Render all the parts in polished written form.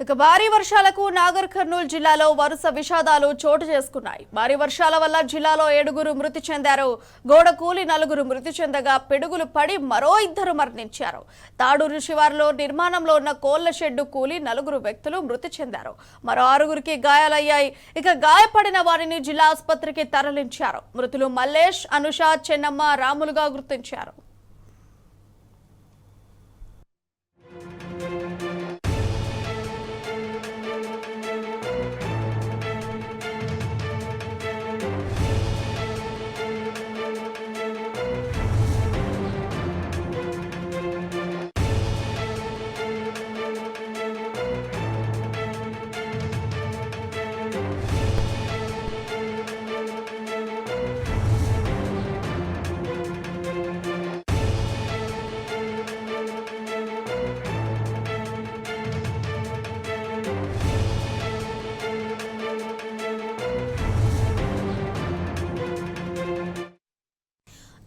ఇక భారీ వర్షాలకు నాగర్ కర్నూలు జిల్లాలో వరుస విషాదాలు చోటు చేసుకున్నాయి. భారీ వర్షాల వల్ల జిల్లాలో 7గురు మృతి చెందారు. గోడ కూలి 4గురు మృతి చెందగా పిడుగులు పడి మరో 2 మరణించారు. తాడూరు శివారులో నిర్మాణంలో ఉన్న కోళ్ల షెడ్డు కూలి 4 వ్యక్తులు మృతి చెందారు. మరో 6గురికి గాయాలయ్యాయి. ఇక గాయపడిన వారిని జిల్లా ఆసుపత్రికి తరలించారు. మృతులు మల్లేష్, అనుష, చెన్నమ్మ, రాములుగా గుర్తించారు.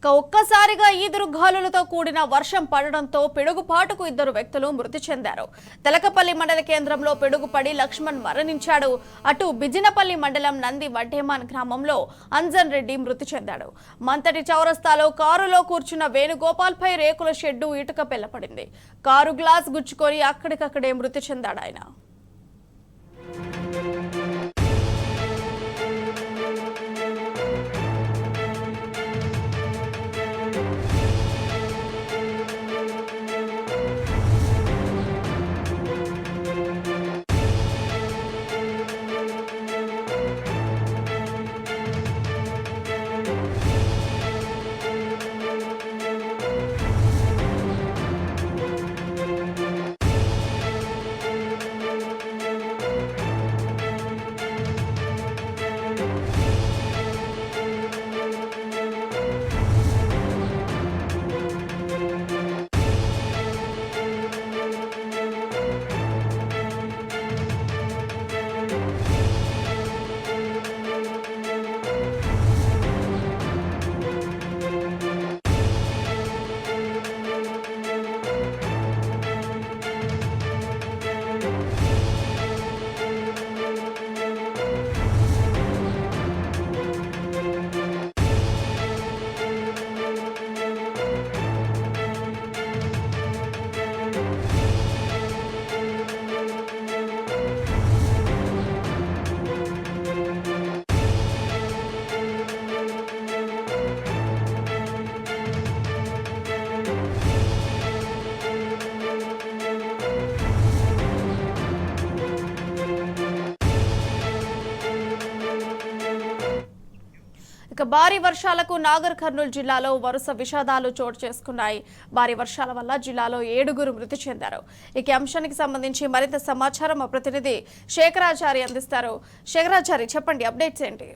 ఒక్కసారిగా ఈదురుగాలులతో కూడిన వర్షం పడడంతో పిడుగుపాటుకు 2 వ్యక్తులు మృతి చెందారు. తెలకపల్లి మండల కేంద్రంలో పిడుగుపడి లక్ష్మణ్ మరణించాడు. అటు బిజినపల్లి మండలం నంది వడ్డేమాన్ గ్రామంలో అంజన్ రెడ్డి మృతి చెందాడు. మంతటి చౌరస్తాలో కారులో కూర్చున్న వేణుగోపాల్ పై రేకుల షెడ్డు ఇటుక పెళ్లపడింది. కారు గ్లాస్ గుచ్చుకొని అక్కడికక్కడే మృతి చెందాడు ఆయన. ఇక భారీ వర్షాలకు నాగర్ కర్నూలు జిల్లాలో వరుస విషాదాలు చోటు చేసుకున్నాయి. భారీ వర్షాల వల్ల జిల్లాలో 7గురు మృతి చెందారు. ఈ అంశానికి సంబంధించి మరింత సమాచారం మా ప్రతినిధి శేఖరాచారి అందిస్తారు. శేఖరాచారి, చెప్పండి, అప్డేట్స్ ఏంటి?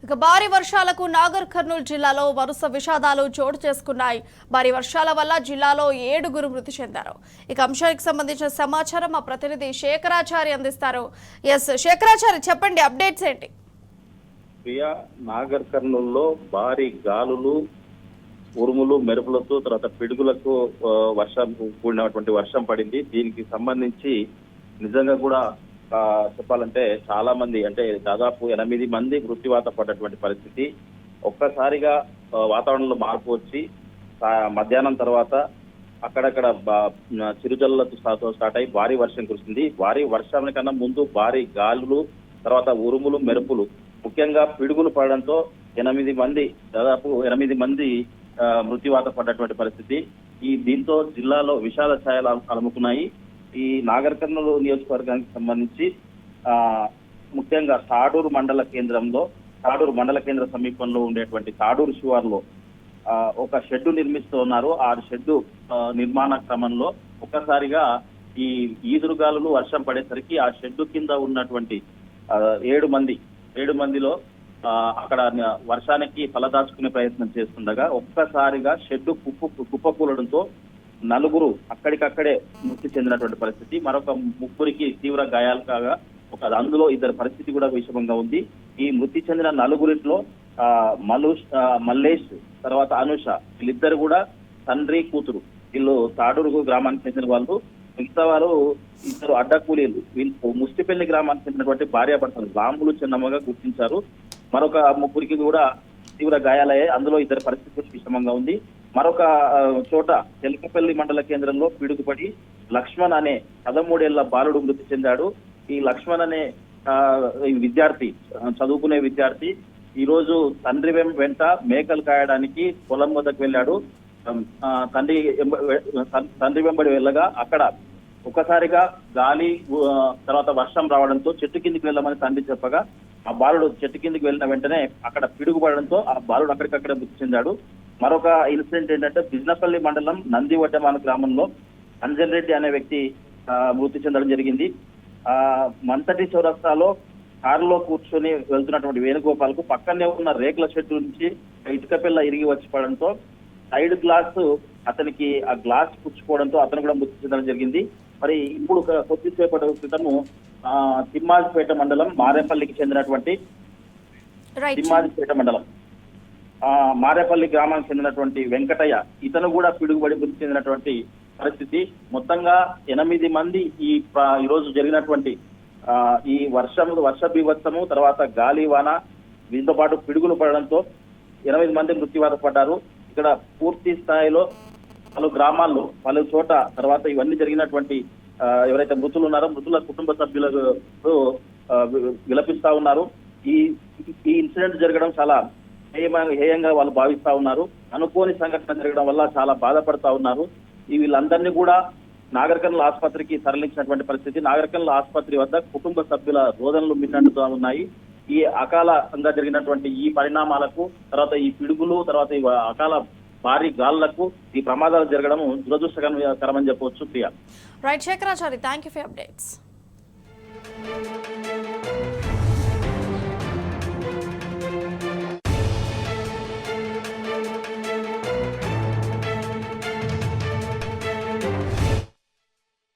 ఇక భారీ వర్షాలకు నాగర్ కర్నూలు జిల్లాలో వరుస విషాదాలు చోటు చేసుకున్నాయి. భారీ వర్షాల వల్ల జిల్లాలో 7గురు మృతి చెందారు. ఇక అంశానికి సంబంధించిన సమాచారం మా ప్రతినిధి శేఖరాచారి అందిస్తారు. శేఖరాచారి, చెప్పండి, అప్డేట్స్ ఏంటి? ప్రియా, నాగర్ కర్నూలులో భారీ గాలులు, ఉరుములు, మెరుపులతో తర్వాత పిడుగులకు వర్షం కూడినటువంటి వర్షం పడింది. దీనికి సంబంధించి నిజంగా కూడా చెప్పాలంటే చాలా మంది, అంటే దాదాపు 8 మంది మృత్యువాత పడ్డటువంటి పరిస్థితి. ఒక్కసారిగా వాతావరణంలో మార్పు వచ్చి మధ్యాహ్నం తర్వాత అక్కడక్కడ చిరుజల్లులతో స్టార్ట్ అయి భారీ వర్షం కురిసింది. భారీ వర్షానికన్నా ముందు భారీ గాలులు, తర్వాత ఉరుములు, మెరుపులు, ముఖ్యంగా పిడుగులు పడడంతో దాదాపు 8 మంది మృత్యువాత పడ్డటువంటి పరిస్థితి. దీంతో జిల్లాలో విషాద ఛాయలు అలుముకున్నాయి. ఈ నాగర్ కర్నూలు నియోజకవర్గానికి సంబంధించి ముఖ్యంగా తాడూరు మండల కేంద్ర సమీపంలో ఉండేటువంటి తాడూరు శివారులో ఒక షెడ్ నిర్మిస్తూ ఉన్నారు. ఆ షెడ్ నిర్మాణ క్రమంలో ఒక్కసారిగా ఈ ఈదురుగాలులు వర్షం పడేసరికి ఆ షెడ్ కింద ఉన్నటువంటి 7 మందిలో అక్కడ వర్షానికి తలదాచుకునే ప్రయత్నం చేస్తుండగా ఒక్కసారిగా షెడ్ కుప్పకూలడంతో 4 అక్కడికక్కడే మృతి చెందినటువంటి పరిస్థితి. మరొక 3కి తీవ్ర గాయాలు కాగా అందులో 2 పరిస్థితి కూడా విషమంగా ఉంది. ఈ మృతి చెందిన 4 మల్లేష్ తర్వాత అనుష వీళ్ళిద్దరు కూడా తండ్రి కూతురు. వీళ్ళు తాడూరు గ్రామానికి చెందిన వాళ్ళు. మిగతా వారు 2 అడ్డకూలీలు. వీళ్ళు ముస్టిపల్లి గ్రామానికి చెందినటువంటి భార్యాభర్తలు రాములు చిన్నమ్మగా గుర్తించారు. మరొక 3కి కూడా తీవ్ర గాయాలయ్యాయి. అందులో 2 పరిస్థితులు విషమంగా ఉంది. మరొక చోట తెలకపల్లి మండల కేంద్రంలో పిడుగుపడి లక్ష్మణ్ అనే 13 ఏళ్ల బాలుడు మృతి చెందాడు. ఈ లక్ష్మణ్ అనే విద్యార్థి, చదువుకునే విద్యార్థి, ఈ రోజు తండ్రి వెంట మేకలు కాయడానికి పొలం వద్దకు వెళ్ళాడు. తండ్రి వెంబడి వెళ్ళగా అక్కడ ఒకసారిగా గాలి తర్వాత వర్షం రావడంతో చెట్టు కిందికి వెళ్ళమని తండ్రి చెప్పగా ఆ బాలుడు చెట్టు కిందికి వెళ్ళిన వెంటనే అక్కడ పిడుగుపడడంతో ఆ బాలుడు అక్కడికక్కడే మృతి చెందాడు. మరొక ఇన్సిడెంట్ ఏంటంటే బిజినపల్లి మండలం నందివడ్డమాన గ్రామంలో అంజన్ రెడ్డి అనే వ్యక్తి మృతి చెందడం జరిగింది. మంతటి చౌరస్తాలో కారులో కూర్చొని వెళ్తున్నటువంటి వేణుగోపాల్కు పక్కనే ఉన్న రేకుల షెడ్డు నుంచి ఇటుక పిల్ల ఇరిగి వచ్చి పడడంతో సైడ్ గ్లాస్ అతనికి ఆ గ్లాస్ పుచ్చుకోవడంతో అతను కూడా మృతి చెందడం జరిగింది. మరి ఇప్పుడు కొద్దిసేపటి క్రితము తిమ్మాజిపేట మండలం మారేపల్లికి చెందినటువంటి తిమ్మాజిపేట మండలం మారేపల్లి గ్రామానికి చెందినటువంటి వెంకటయ్య ఇతను కూడా పిడుగుబడి మృతి చెందినటువంటి పరిస్థితి. మొత్తంగా 8 మంది ఈ రోజు జరిగినటువంటి ఈ వర్ష బీభత్సము తర్వాత గాలి వాన వీటితో పాటు పిడుగులు పడడంతో 8 మంది మృత్యువాత పడ్డారు. ఇక్కడ పూర్తి స్థాయిలో పలు గ్రామాల్లో పలు చోట తర్వాత ఇవన్నీ జరిగినటువంటి ఎవరైతే మృతులు ఉన్నారో మృతుల కుటుంబ సభ్యులకు విలపిస్తా ఉన్నారు. ఈ ఇన్సిడెంట్ జరగడం చాలా హేయంగా వాళ్ళు భావిస్తా ఉన్నారు. అనుకోని సంఘటన జరగడం వల్ల చాలా బాధపడతా ఉన్నారు. వీళ్ళందరినీ కూడా నాగర్ కర్నూల్ ఆసుపత్రికి తరలించినటువంటి పరిస్థితి. నాగర్ కర్నూల్ ఆసుపత్రి వద్ద కుటుంబ సభ్యుల రోదనలు మిన్నంటుతూ ఉన్నాయి. ఈ అకాలంగా జరిగినటువంటి ఈ పరిణామాలకు తర్వాత ఈ పిడుగులు తర్వాత ఈ అకాల భారీ గాలులకు ఈ ప్రమాదాలు జరగడం దురదృష్టకరమని చెప్పవచ్చు. Priya. Right Shekharachari, thank you for updates.